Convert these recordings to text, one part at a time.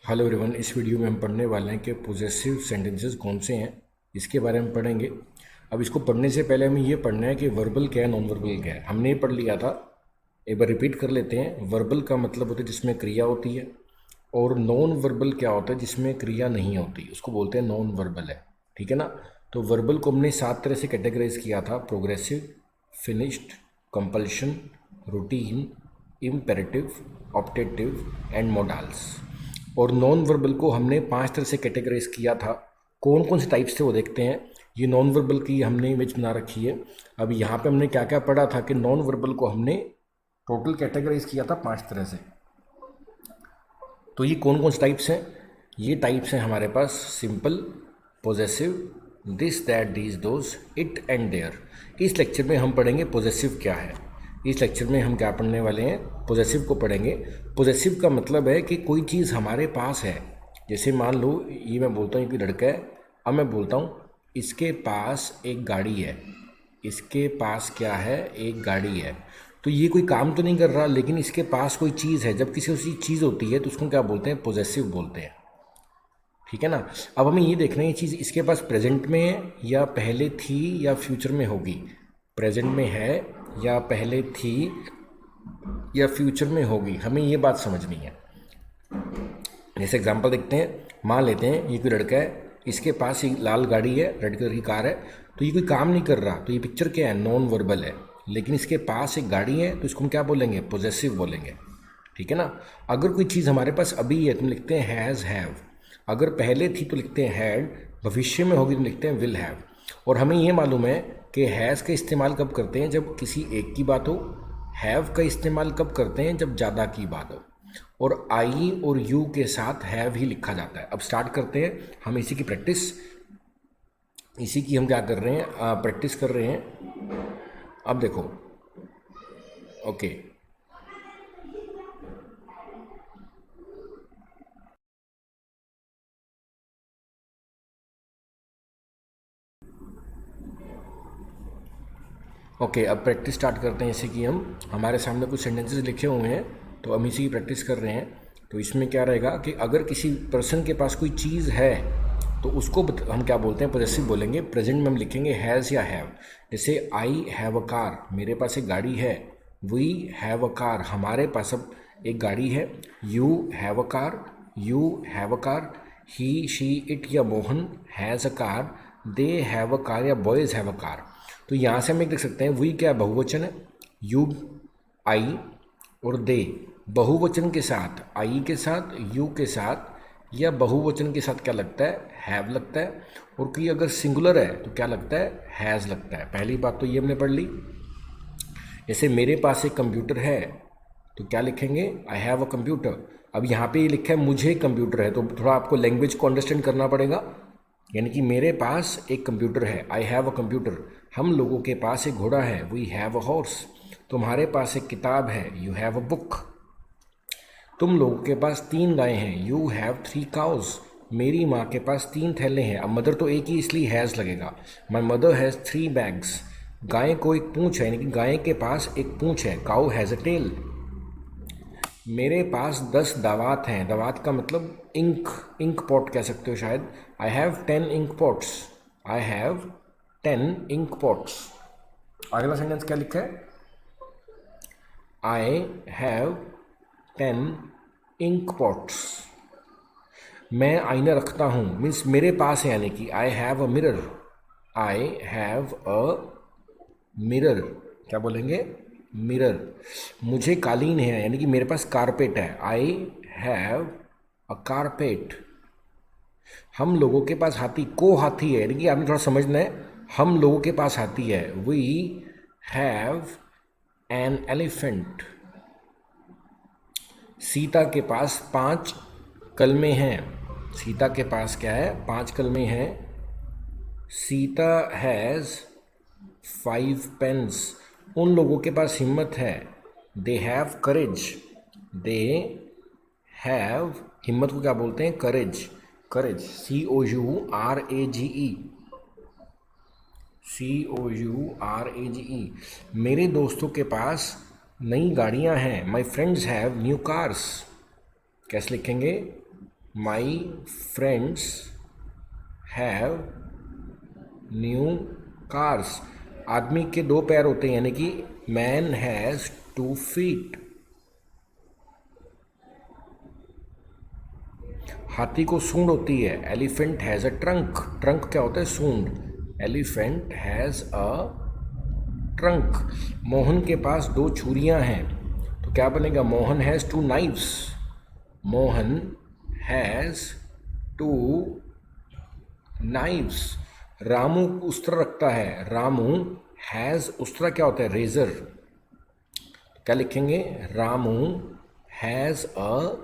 Hello everyone, इस video में हम पढ़ने वाले हैं कि पोजेसिव सेंटेंसेस कौन से हैं, इसके बारे में पढ़ेंगे। अब इसको पढ़ने से पहले हमें ये पढ़ना है कि वर्बल क्या है, नॉन वर्बल क्या है। हमने ये पढ़ लिया था, एक बार रिपीट कर लेते हैं। वर्बल का मतलब होता है जिसमें क्रिया होती है, और नॉन वर्बल क्या होता है जिसमें क्रिया नहीं होती, उसको बोलते हैं नॉन वर्बल है। ठीक है ना। तो वर्बल को हमने 7 तरह से कैटेगराइज किया था: progressive, finished, compulsion, routine, imperative, optative and modals. और नॉन वर्बल को हमने 5 तरह से कैटेगराइज किया था। कौन कौन से टाइप्स थे वो देखते हैं। ये नॉन वर्बल की हमने इमेज बना रखी है। अब यहाँ पे हमने क्या क्या पढ़ा था कि नॉन वर्बल को हमने टोटल कैटेगराइज किया था 5 तरह से। तो ये कौन कौन से टाइप्स हैं? ये टाइप्स हैं हमारे पास: simple, possessive, this that these those, it and there. इस लेक्चर में हम पढ़ेंगे पोजेसिव क्या है। इस लेक्चर में हम क्या पढ़ने वाले हैं? पोजेसिव को पढ़ेंगे। पोजेसिव का मतलब है कि कोई चीज़ हमारे पास है। जैसे मान लो ये मैं बोलता हूँ कि लड़का है, अब मैं बोलता हूँ इसके पास एक गाड़ी है। इसके पास क्या है? एक गाड़ी है। तो ये कोई काम तो नहीं कर रहा, लेकिन इसके पास कोई चीज़ है। जब किसी उसी चीज़ होती है तो उसको क्या बोलते हैं? पोजेसिव बोलते हैं। ठीक है ना। अब हमें ये देखना है ये चीज़ इसके पास प्रेजेंट में है या पहले थी या फ्यूचर में होगी। प्रेजेंट में है या पहले थी या फ्यूचर में होगी, हमें ये बात समझनी है। जैसे एग्जांपल देखते हैं। मान लेते हैं ये कोई लड़का है, इसके पास एक लाल गाड़ी है, रेड कलर की कार है। तो ये कोई काम नहीं कर रहा, तो ये पिक्चर क्या है? नॉन वर्बल है। लेकिन इसके पास एक गाड़ी है तो इसको हम क्या बोलेंगे? पोजेसिव बोलेंगे। ठीक है ना। अगर कोई चीज़ हमारे पास अभी है तो हम लिखते हैं हैज़, हैव। अगर पहले थी तो लिखते हैं हैड, भविष्य में होगी तो लिखते हैं विल हैव। और हमें ये मालूम है कि हैज़ का इस्तेमाल कब करते हैं? जब किसी एक की बात हो। हैव का इस्तेमाल कब करते हैं? जब ज़्यादा की बात हो। और आई और यू के साथ हैव ही लिखा जाता है। अब स्टार्ट करते हैं हम इसी की प्रैक्टिस। इसी की हम क्या कर रहे हैं? प्रैक्टिस कर रहे हैं। अब देखो, ओके। ओके, अब प्रैक्टिस स्टार्ट करते हैं। इसी की हम हमारे सामने कुछ सेंटेंसेस लिखे हुए हैं, तो हम इसी की प्रैक्टिस कर रहे हैं। तो इसमें क्या रहेगा कि अगर किसी पर्सन के पास कोई चीज़ है तो उसको हम क्या बोलते हैं? पोजेसिव बोलेंगे। प्रेजेंट में हम लिखेंगे हैज़ या हैव। जैसे आई हैव अ कार, मेरे पास एक गाड़ी है। वी हैव अ कार, हमारे पास अब एक गाड़ी है। You have a car, you have a car. He, she, it या Mohan has a car. They have a car या बॉयज़ हैव अ कार। तो यहाँ से हम एक देख सकते हैं वी क्या है? बहुवचन है। यू, आई और दे बहुवचन के साथ, आई के साथ, यू के साथ या बहुवचन के साथ क्या लगता है? हैव लगता है। और कोई अगर सिंगुलर है तो क्या लगता है? हैज़ लगता है। पहली बात तो ये हमने पढ़ ली। जैसे मेरे पास एक कंप्यूटर है, तो क्या लिखेंगे? आई हैव अ कंप्यूटर। अब यहाँ पे ये लिखा है मुझे कंप्यूटर है, तो थोड़ा आपको लैंग्वेज को अंडरस्टैंड करना पड़ेगा। यानी कि मेरे पास एक कंप्यूटर है, आई हैव अ कंप्यूटर। हम लोगों के पास एक घोड़ा है, वी हैव अ हॉर्स। तुम्हारे पास एक किताब है, यू हैव अ बुक। तुम लोगों के पास 3 गायें हैं, यू हैव 3 काउज। मेरी माँ के पास 3 थैले हैं। अब मदर तो एक ही इसलिए हैज़ लगेगा। My mother has 3 bags. गाय को एक पूंछ है, यानी कि गाय के पास एक पूंछ है, काउ हैज़ अ टेल। मेरे पास 10 दावात हैं। दावात का मतलब इंक, इंक पॉट कह सकते हो शायद। I have 10 ink pots. I have 10 ink pots. अगला सेंटेंस क्या लिखा है? I have 10 ink pots. मैं आईना रखता हूँ, मीन्स मेरे पास है, यानी कि आई have a mirror. I have a mirror. क्या बोलेंगे? मिरर। मुझे कालीन है, यानी कि मेरे पास कारपेट है। I have a carpet. हम लोगों के पास हाथी, को हाथी है, यानी कि आपने थोड़ा समझना है। हम लोगों के पास हाथी है, we have an elephant. Sita के पास 5 कलमे हैं। सीता के पास क्या है? 5 कलमे हैं। Sita has 5 pens. उन लोगों के पास हिम्मत है, they have courage. They have, हिम्मत को क्या बोलते हैं? करेज। करेज, COURAGE। COURAGE। मेरे दोस्तों के पास नई गाड़ियां हैं, my friends have new cars. कैसे लिखेंगे? My friends have new cars. आदमी के 2 पैर होते हैं, यानी कि मैन हैज़ 2 फीट। हाथी को सूंड होती है, elephant has a trunk. Trunk क्या होता है? सूंड। Elephant has a trunk. Mohan के पास 2 छुरियां हैं, तो क्या बनेगा? Mohan has 2 knives. Mohan has 2 knives. Ramu उस्त्र रखता है, रामू हैज़, उस्त्र क्या होता है? रेजर। क्या लिखेंगे? Ramu has a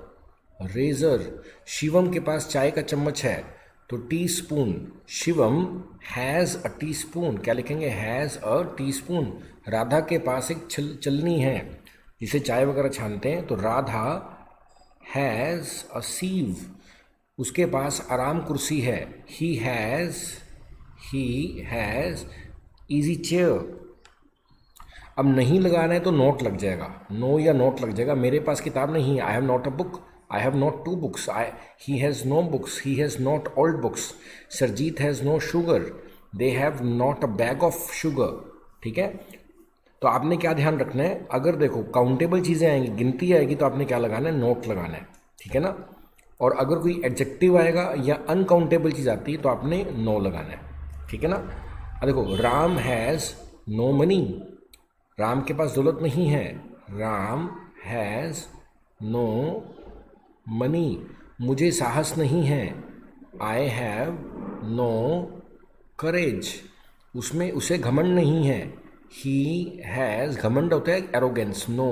razor. Shivam के पास चाय का चम्मच है, तो teaspoon. Shivam has a teaspoon. क्या लिखेंगे? Has a teaspoon. Radha के पास एक चलनी है जिसे चाय वगैरह छानते हैं, तो राधा हैज़ अ सीव। उसके पास आराम कुर्सी है, ही हैज़ इजी चेयर। अब नहीं लगाना है तो नोट लग जाएगा, नो या नोट लग जाएगा। मेरे पास किताब नहीं है, I have not a book, I have not 2 books, he has no books, he has not old books. Sarjit has no sugar, they have not a bag of sugar. ठीक है, तो आपने क्या ध्यान रखना है? अगर देखो काउंटेबल चीज़ें आएंगी, गिनती आएगी, तो आपने क्या लगाना है? नोट लगाना है। ठीक है ना? और अगर कोई एडजेक्टिव आएगा या अनकाउंटेबल चीज़ आती है तो आपने नो लगाना है। ठीक है ना? अब देखो, Ram has no money. Ram के पास दौलत नहीं है, राम हैज़ नो मनी। मुझे साहस नहीं है, आई हैव नो करेज। उसमें उसे घमंड नहीं है, ही हैज़, घमंड होता है एरोगेंस, नो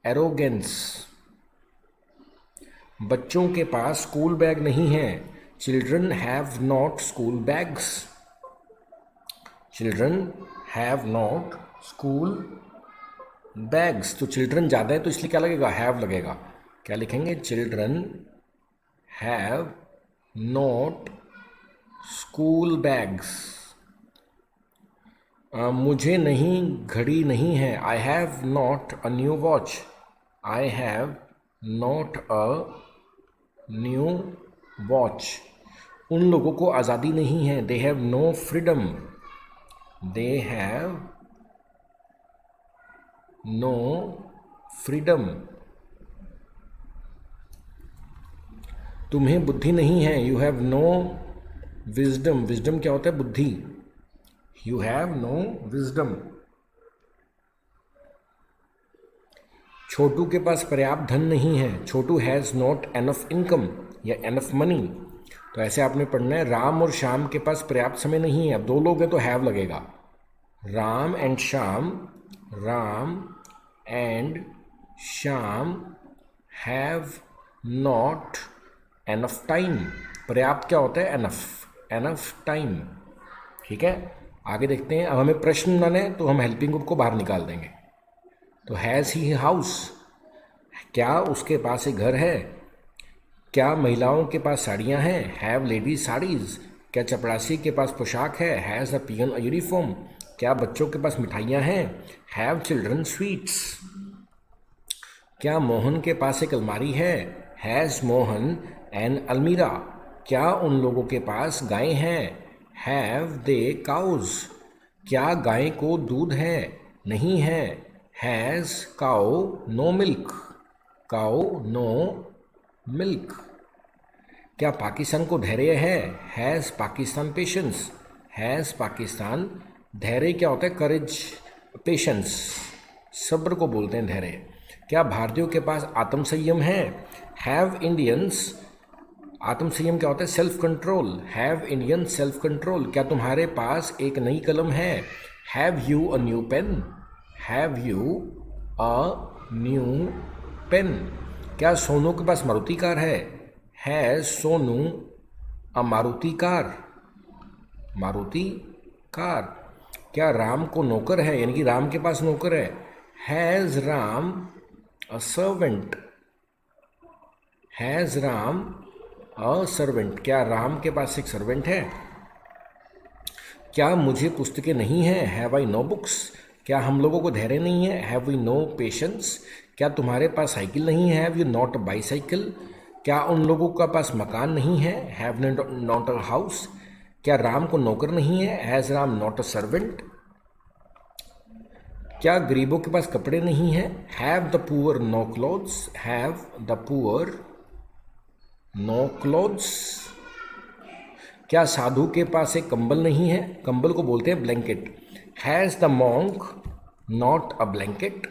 एरोगेंस। बच्चों के पास स्कूल बैग नहीं है, children have not school bags. Children have not school bags. तो चिल्ड्रन ज़्यादा है तो इसलिए क्या लगेगा? हैव लगेगा। क्या लिखेंगे? Children have not school bags. मुझे नहीं, घड़ी नहीं है, I have not a new watch, I have not a new watch. उन लोगों को आज़ादी नहीं है, they have no freedom, they have no freedom. तुम्हें बुद्धि नहीं है, you have no wisdom. Wisdom क्या होता है? बुद्धि। You have no wisdom. Chhotu के पास पर्याप्त धन नहीं है, Chhotu has not enough income या एनफ मनी। तो ऐसे आपने पढ़ना है, राम और श्याम के पास पर्याप्त समय नहीं है। अब 2 लोग हैं तो हैव लगेगा। Ram and Shyam, Ram and Shyam have not enough time. पर्याप्त क्या होता है? Enough, enough time. ठीक है, आगे देखते हैं। अब हमें प्रश्न बनाने हैं तो हम हेल्पिंग ग्रुप को बाहर निकाल देंगे। तो हैज़ ही हाउस, क्या उसके पास एक घर है? क्या महिलाओं के पास साड़ियाँ हैं? Have ladies saris. क्या चपरासी के पास पोशाक है? Has a peon a uniform. क्या बच्चों के पास मिठाइयाँ हैं? Have children sweets. क्या मोहन के पास एक अलमारी है? हैज़ मोहन एन अलमीरा। क्या उन लोगों के पास गायें हैं? Have they cows. क्या गाय को दूध है? नहीं है, has cow no milk, cow no milk. क्या पाकिस्तान को धैर्य है? Has Pakistan patience, has Pakistan धैर्य क्या होता है? करेज, पेशेंस, सब्र को बोलते हैं धैर्य। क्या भारतीयों के पास आत्म संयम है? हैव इंडियंस, आत्म संयम क्या होता है? Self control, have Indian self control. क्या तुम्हारे पास एक नई कलम है? Have you a new pen, have you a new pen. क्या सोनू के पास मारुति कार है? Has Sonu a Maruti car, Maruti car. क्या राम को नौकर है, यानी कि राम के पास नौकर है? Has Ram a servant, has Ram a servant. क्या राम के पास एक सर्वेंट है? क्या मुझे पुस्तकें नहीं हैं? Have I no books. क्या हम लोगों को धैर्य नहीं है? Have we no patience. क्या तुम्हारे पास साइकिल नहीं है? Have you not a bicycle. क्या उन लोगों का पास मकान नहीं है? Have not a house. क्या राम को नौकर नहीं है? Has Ram not a servant. क्या गरीबों के पास कपड़े नहीं हैं? Have the poor no clothes. Have the poor no clothes. क्या साधु के पास एक कंबल नहीं है? कंबल को बोलते हैं blanket. Has the monk not a blanket.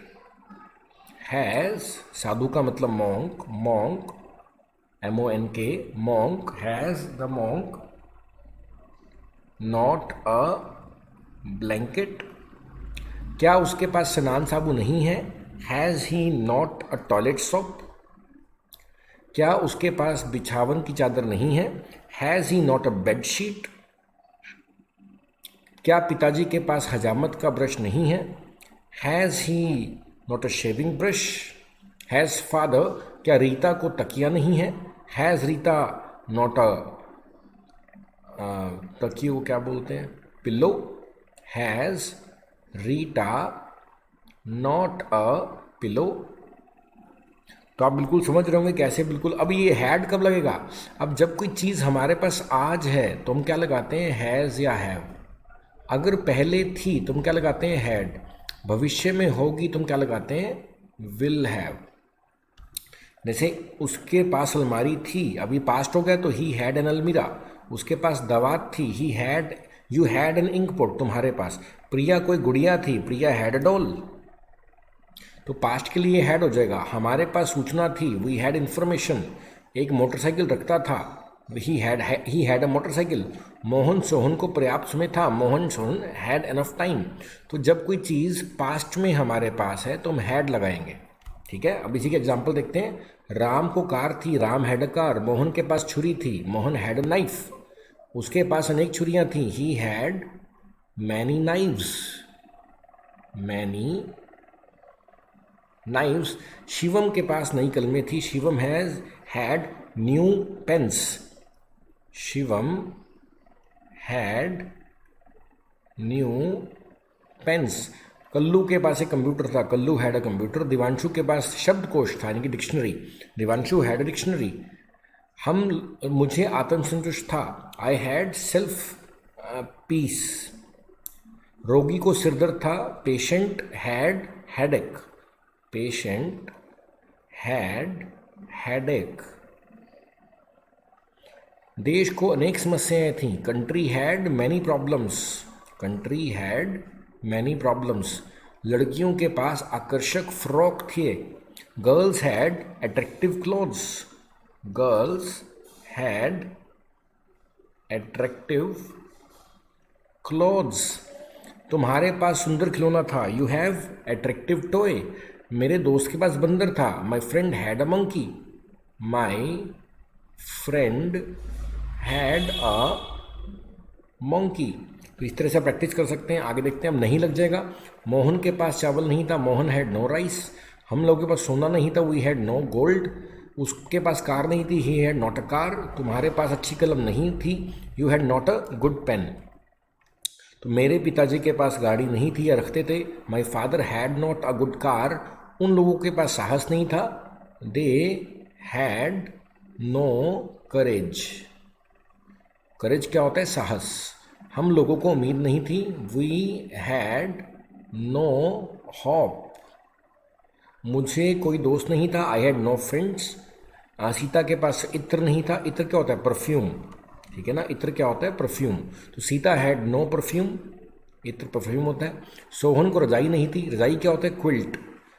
Has, साधु का मतलब monk, monk MONK, monk, has the monk not a blanket. क्या उसके पास स्नान साबुन नहीं है? Has he not a toilet soap. क्या उसके पास बिछावन की चादर नहीं है? Has he not a bed sheet. क्या पिताजी के पास हजामत का ब्रश नहीं है? Has he not a shaving brush. Has father, क्या रीता को तकिया नहीं है? हैज़ रीता नॉट अ, तकिए को क्या बोलते हैं, pillow. Has Rita not a pillow. तो आप बिल्कुल समझ रहे होंगे कैसे। बिल्कुल। अब ये हैड कब लगेगा? अब जब कोई चीज़ हमारे पास आज है तो हम क्या लगाते हैं? हैज़ या हैव। अगर पहले थी तो हम क्या लगाते हैं? हैड। भविष्य में होगी तो हम क्या लगाते हैं? Will have. जैसे उसके पास अलमारी थी, अभी पास्ट हो गया तो ही हैड एन अलमीरा। उसके पास दवात थी, he had, you had an ink pot, तुम्हारे पास। प्रिया कोई गुड़िया थी, प्रिया हैड अ डॉल। तो पास्ट के लिए हैड हो जाएगा। हमारे पास सूचना थी, वी हैड इंफॉर्मेशन। एक मोटरसाइकिल रखता था, he had a motorcycle. Mohan Sohan को पर्याप्त समय था, Mohan Sohan had enough time. तो जब कोई चीज़ पास्ट में हमारे पास है तो हम हैड लगाएंगे। ठीक है। अब इसी के एग्जाम्पल देखते हैं। राम को कार थी, Ram had a car. Mohan के पास छुरी थी, मोहन हैड अ नाइफ। उसके पास अनेक छुरियां थी, he had many knives, many knives. Shivam के पास नई कलमें थी, Shivam had new pens. Shivam had new pens. Kallu के पास एक कंप्यूटर था, Kallu had a computer. Divanshu के पास शब्दकोश था, यानी कि dictionary, Divanshu had a dictionary. मुझे आत्मसंतुष्ट था, आई हैड सेल्फ पीस। रोगी को सिरदर्द था, patient had headache, patient had headache. देश को अनेक समस्याएं थीं, country had many problems, country had many problems. लड़कियों के पास आकर्षक फ्रॉक थे, girls had attractive clothes, girls had attractive clothes. तुम्हारे पास सुंदर खिलौना था, यू हैव अट्रैक्टिव टॉय। मेरे दोस्त के पास बंदर था, my friend had a monkey, my friend had a monkey. तो इस तरह से प्रैक्टिस कर सकते हैं। आगे देखते हैं। अब नहीं लग जाएगा। मोहन के पास चावल नहीं था, मोहन हैड नो राइस। हम लोगों के पास सोना नहीं था, वी हैड नो गोल्ड। उसके पास कार नहीं थी, he had not a car. तुम्हारे पास अच्छी कलम नहीं थी, you had not a good pen. तो मेरे पिताजी के पास गाड़ी नहीं थी या रखते थे, my father had not a good car. उन लोगों के पास साहस नहीं था, दे हैड नो करेज। करेज क्या होता है? साहस। हम लोगों को उम्मीद नहीं थी, वी हैड नो होप। मुझे कोई दोस्त नहीं था, I had no friends. Sita के पास इत्र नहीं था, इत्र क्या होता है? परफ्यूम। ठीक है ना, इत्र क्या होता है? परफ्यूम। तो सीता हैड नो परफ्यूम, इत्र परफ्यूम होता है। सोहन को रजाई नहीं थी, रजाई क्या होता है? Quilt.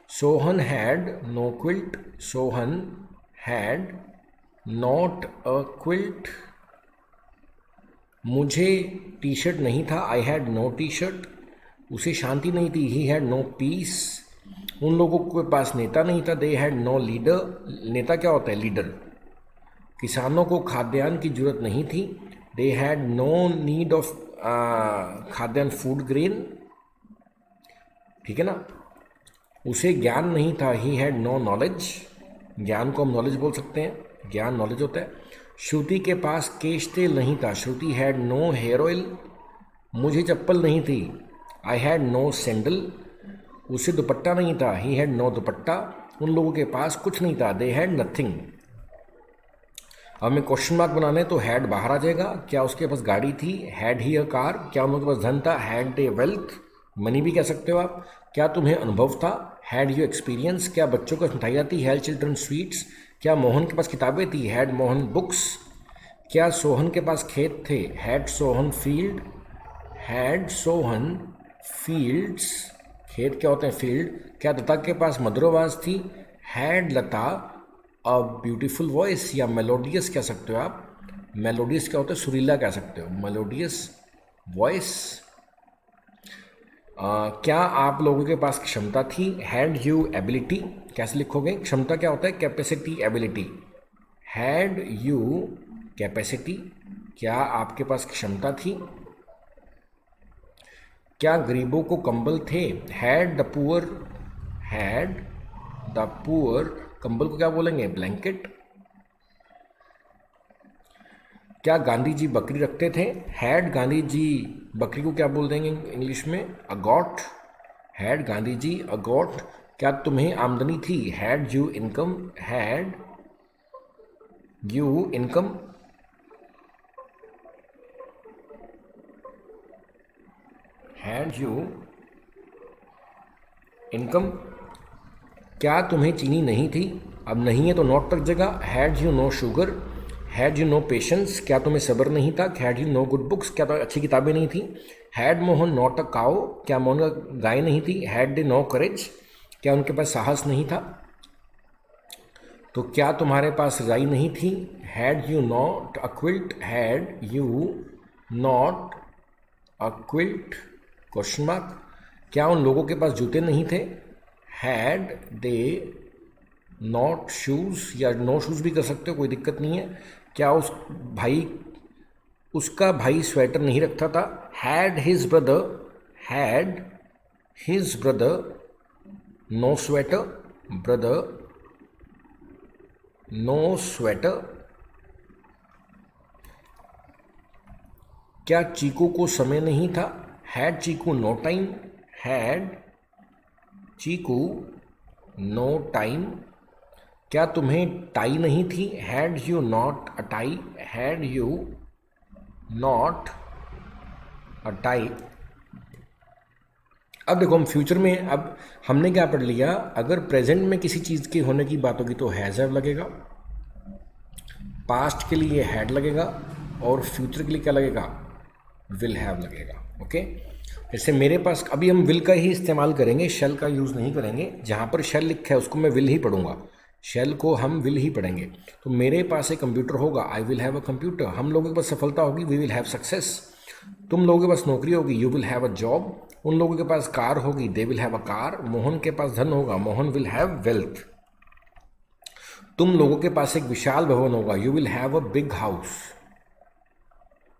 Sohan had no quilt, Sohan had not a quilt. मुझे टी शर्ट नहीं था, I had no T shirt. उसे शांति नहीं थी, ही हैड नो पीस। उन लोगों के पास नेता नहीं था, दे हैड नो लीडर। नेता क्या होता है? लीडर। किसानों को खाद्यान्न की जरूरत नहीं थी, they had no need of खाद्यान्न, फूड ग्रेन। ठीक है ना। उसे ज्ञान नहीं था, ही हैड नो नॉलेज। ज्ञान को हम नॉलेज बोल सकते हैं, ज्ञान नॉलेज होता है। श्रुति के पास केश तेल नहीं था, श्रुति हैड नो हेयर ऑयल। मुझे चप्पल नहीं थी, आई हैड नो सैंडल। उसे दुपट्टा नहीं था, ही हैड नो दुपट्टा। उन लोगों के पास कुछ नहीं था, दे हैड नथिंग। अब हमें क्वेश्चन मार्क बनाना है तो हैड बाहर आ जाएगा। क्या उसके पास गाड़ी थी? Had he a car. क्या उनके पास धन था? हैड दे वेल्थ, मनी भी कह सकते हो आप। क्या तुम्हें अनुभव था? Had you experience. क्या बच्चों को मिठाइयाँ थी? Had children sweets. क्या मोहन के पास किताबें थी? Had Mohan books. क्या सोहन के पास खेत थे? Had Sohan field. Had Sohan fields. खेत क्या होते हैं? फील्ड। क्या लता के पास मधुर आवाज थी? Had Lata a beautiful voice, या मेलोडियस कह सकते हो आप। मेलोडियस क्या होता है? सुरीला कह सकते हो, मेलोडियस वॉइस। क्या आप लोगों के पास क्षमता थी? Had you ability. कैसे लिखोगे? क्षमता क्या होता है? Capacity, ability. Had you capacity. क्या आपके पास क्षमता थी? क्या गरीबों को कंबल थे? Had the poor. Had the poor, कंबल को क्या बोलेंगे? ब्लैंकेट। क्या गांधी जी बकरी रखते थे? हैड गांधी जी, बकरी को क्या बोल देंगे इंग्लिश में? A goat. Had Gandhi ji a goat. क्या तुम्हें आमदनी थी? Had you income. Had you income. Had you income. क्या तुम्हें चीनी नहीं थी? अब नहीं है तो नॉट तक जगह। Had you know sugar. Had you know patience. क्या तुम्हें सब्र नहीं था? Had you know good books. क्या तो अच्छी किताबें नहीं थी? Had Mohan not a cow. क्या मोहन का गाय नहीं थी? हैड दे नो करेज। क्या उनके पास साहस नहीं था? तो क्या तुम्हारे पास रजाई नहीं थी? Had you not a quilt. Had you not a quilt, question mark. क्या उन लोगों के पास जूते नहीं थे? हैड दे नॉट शूज़, या नो शूज़ भी कर सकते हो, कोई दिक्कत नहीं है। क्या उसका भाई स्वेटर नहीं रखता था? Had his brother. Had his brother no sweater. Brother no sweater. क्या चीकू को समय नहीं था? Had Chiku no time. Had Chiku no time. क्या तुम्हें टाई नहीं थी? Had you not a tie. Had you not a tie. अब देखो हम फ्यूचर में, अब हमने क्या पढ़ लिया, अगर प्रेजेंट में किसी चीज़ के होने की बात होगी तो हैज़ हैव लगेगा, पास्ट के लिए हैड लगेगा, और फ्यूचर के लिए क्या लगेगा? विल हैव लगेगा। ओके, जैसे मेरे पास अभी हम विल का ही इस्तेमाल करेंगे, शेल का यूज़ नहीं करेंगे। जहाँ पर शेल लिखा है उसको मैं विल ही पढ़ूंगा, शेल को हम विल ही पढ़ेंगे। तो मेरे पास एक कंप्यूटर होगा, I will have a computer. हम लोगों के पास सफलता होगी, वी विल हैव सक्सेस। तुम लोगों के पास नौकरी होगी, you will have a job. उन लोगों के पास कार होगी, they will have a car. Mohan के पास धन होगा, मोहन विल हैव वेल्थ। तुम लोगों के पास एक विशाल भवन होगा, you will have a big house.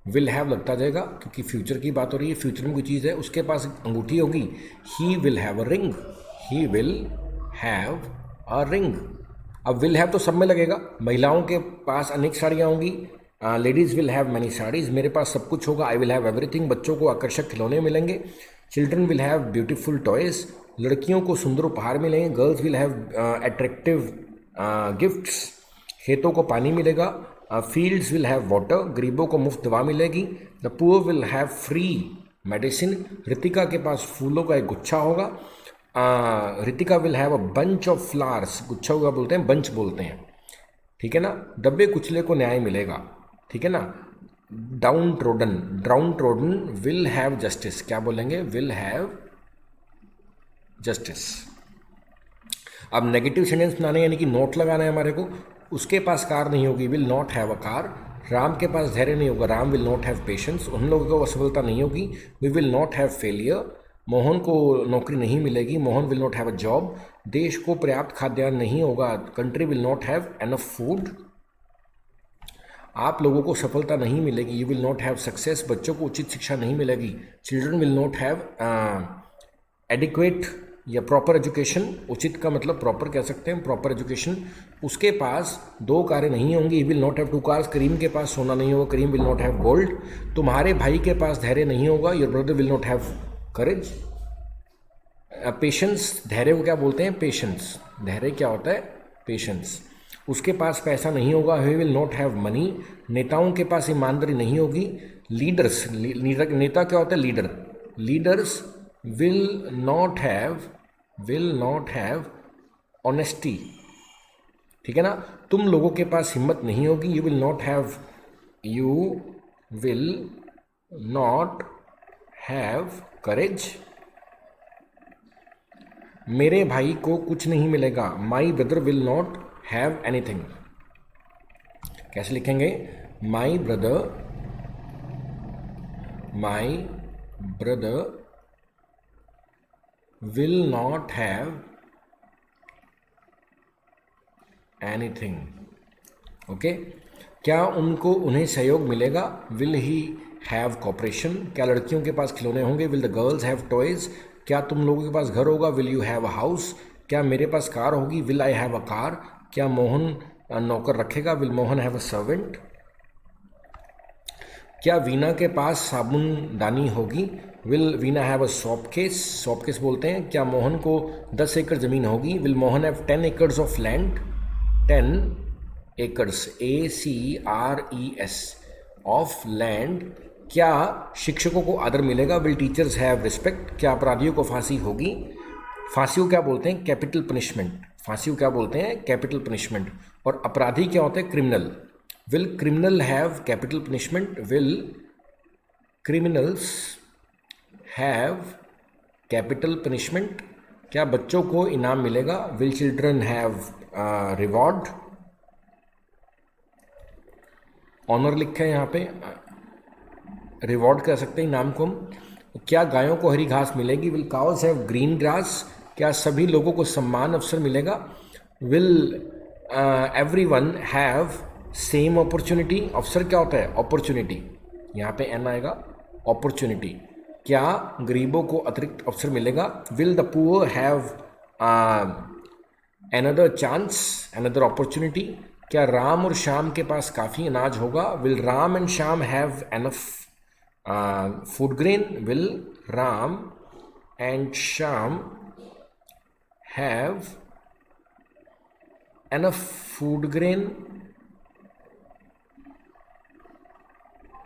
Will have लगता जाएगा क्योंकि फ्यूचर की बात हो रही है, फ्यूचर में कोई चीज़ है। उसके पास अंगूठी होगी, he will have a ring. He will have a ring. अब विल हैव तो सब में लगेगा। महिलाओं के पास अनेक साड़ियाँ होंगी, ladies will have many saris. मेरे पास सब कुछ होगा, आई विल हैव एवरीथिंग। बच्चों को आकर्षक खिलौने मिलेंगे, children will have beautiful toys. लड़कियों को सुंदर उपहार मिलेंगे, girls will have attractive gifts. खेतों को पानी मिलेगा, फील्ड्स विल हैव वाटर। गरीबों को मुफ्त दवा मिलेगी, the poor will have free medicine. Ritika के पास फूलों का एक गुच्छा होगा, Ritika will have a bunch of flowers. गुच्छा हुआ बोलते हैं, बंच बोलते हैं, ठीक है ना। दबे कुचले को न्याय मिलेगा, ठीक है ना। Down trodden will have justice. क्या बोलेंगे? Will have justice. अब नेगेटिव सेंटेंस बनाने यानी कि नोट लगाना है हमारे को। उसके पास कार नहीं होगी, will not have a car. Ram के पास धैर्य नहीं होगा, Ram will not have patience. उन लोगों को असफलता नहीं होगी, we will not have failure. Mohan को नौकरी नहीं मिलेगी, Mohan will not have a job. देश को पर्याप्त खाद्यान्न नहीं होगा, country will not have enough food. आप लोगों को सफलता नहीं मिलेगी, you will not have success. बच्चों को उचित शिक्षा नहीं मिलेगी, children will not have adequate या प्रॉपर एजुकेशन। उचित का मतलब प्रॉपर कह सकते हैं, प्रॉपर एजुकेशन। उसके पास दो कारें नहीं होंगी, he will not have two cars. Karim के पास सोना नहीं होगा, Karim will not have gold. तुम्हारे भाई के पास धैर्य नहीं होगा, your brother will not have courage. Patience, धैर्य को क्या बोलते हैं? पेशेंस। धैर्य क्या होता है? पेशेंस। उसके पास पैसा नहीं होगा, ही विल नॉट हैव मनी। नेताओं के पास ईमानदारी नहीं होगी। लीडर्स, नेता क्या होता है? Leader. Leaders will not have honesty. ठीक है ना? तुम लोगों के पास हिम्मत नहीं होगी, you will not have courage. मेरे भाई को कुछ नहीं मिलेगा, my brother will not have anything. कैसे लिखेंगे? My brother will not have anything. Okay. क्या उन्हें सहयोग मिलेगा? Will he have cooperation. क्या लड़कियों के पास खिलौने होंगे? Will the girls have toys. क्या तुम लोगों के पास घर होगा? Will you have a house. क्या मेरे पास कार होगी? Will I have a car. क्या मोहन नौकर रखेगा? Will Mohan have a servant. क्या वीना के पास साबुनदानी होगी? Will Veena have a soap case. Soap case बोलते हैं। क्या मोहन को 10 एकड़ ज़मीन होगी? Will Mohan have 10 acres of land. 10 acres, ACRES of land. क्या शिक्षकों को आदर मिलेगा? Will teachers have respect. क्या अपराधियों को फांसी होगी? फांसी को क्या बोलते हैं? Capital punishment. फांसी को क्या बोलते हैं? Capital punishment. और अपराधी क्या होते हैं? Criminal. Will criminal have capital punishment? Will criminals have capital punishment. क्या बच्चों को इनाम मिलेगा? Will children have reward. Honour लिखा है यहाँ पे, रिवॉर्ड कह सकते हैं इनाम को हम। क्या गायों को हरी घास मिलेगी? Will cows have green grass. क्या सभी लोगों को समान अवसर मिलेगा? Will everyone have same opportunity. अवसर क्या होता है? अपॉर्चुनिटी। यहाँ पे एन आएगा, अपॉर्चुनिटी। क्या गरीबों को अतिरिक्त अवसर मिलेगा? Will the poor have another chance, another opportunity. क्या राम और श्याम के पास काफ़ी अनाज होगा? Will Ram and Shyam have enough food grain. Will Ram and Shyam have enough food grain.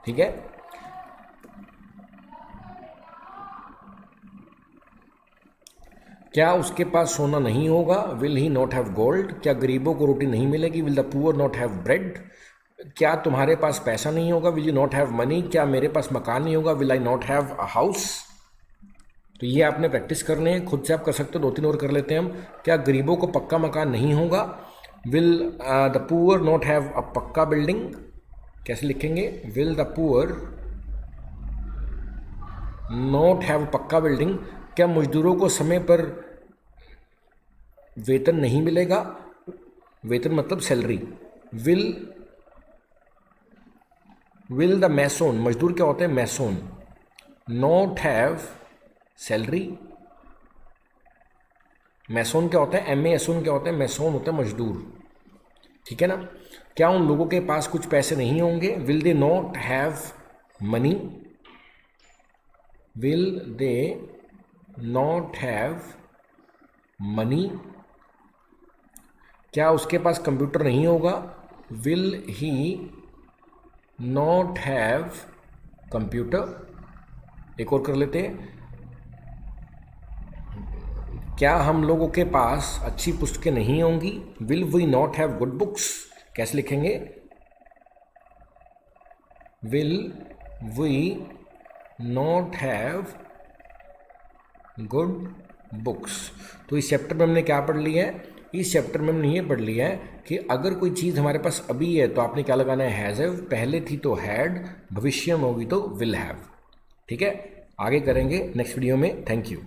ठीक है। क्या उसके पास सोना नहीं होगा? Will he not have gold. क्या गरीबों को रोटी नहीं मिलेगी? Will the poor not have bread. क्या तुम्हारे पास पैसा नहीं होगा? Will you not have money. क्या मेरे पास मकान नहीं होगा? Will I not have a house. तो ये आपने प्रैक्टिस करने हैं, खुद से आप कर सकते हो। 2-3 और कर लेते हैं हम। क्या गरीबों को पक्का मकान नहीं होगा? Will the poor not have अ पक्का बिल्डिंग। कैसे लिखेंगे? Will the poor not have पक्का बिल्डिंग। क्या मजदूरों को समय पर वेतन नहीं मिलेगा? वेतन मतलब सैलरी। विल द मैसोन, मजदूर क्या होते हैं? Mason, not have salary. Mason क्या होता है? MASON क्या होता है? मैसोन होता है मजदूर। ठीक है ना? क्या उन लोगों के पास कुछ पैसे नहीं होंगे? Will they not have money. Will they not have money. क्या उसके पास कंप्यूटर नहीं होगा? Will he not have computer. एक और कर लेते हैं। क्या हम लोगों के पास अच्छी पुस्तकें नहीं होंगी? Will we not have good books. कैसे लिखेंगे? Will we not have good books. तो इस चैप्टर में हमने क्या पढ़ लिया है? इस चैप्टर में हमने ये पढ़ लिया है कि अगर कोई चीज़ हमारे पास अभी है तो आपने क्या लगाना है? Has have. पहले थी तो हैड, भविष्य में होगी तो विल हैव। ठीक है, आगे करेंगे नेक्स्ट वीडियो में। Thank you.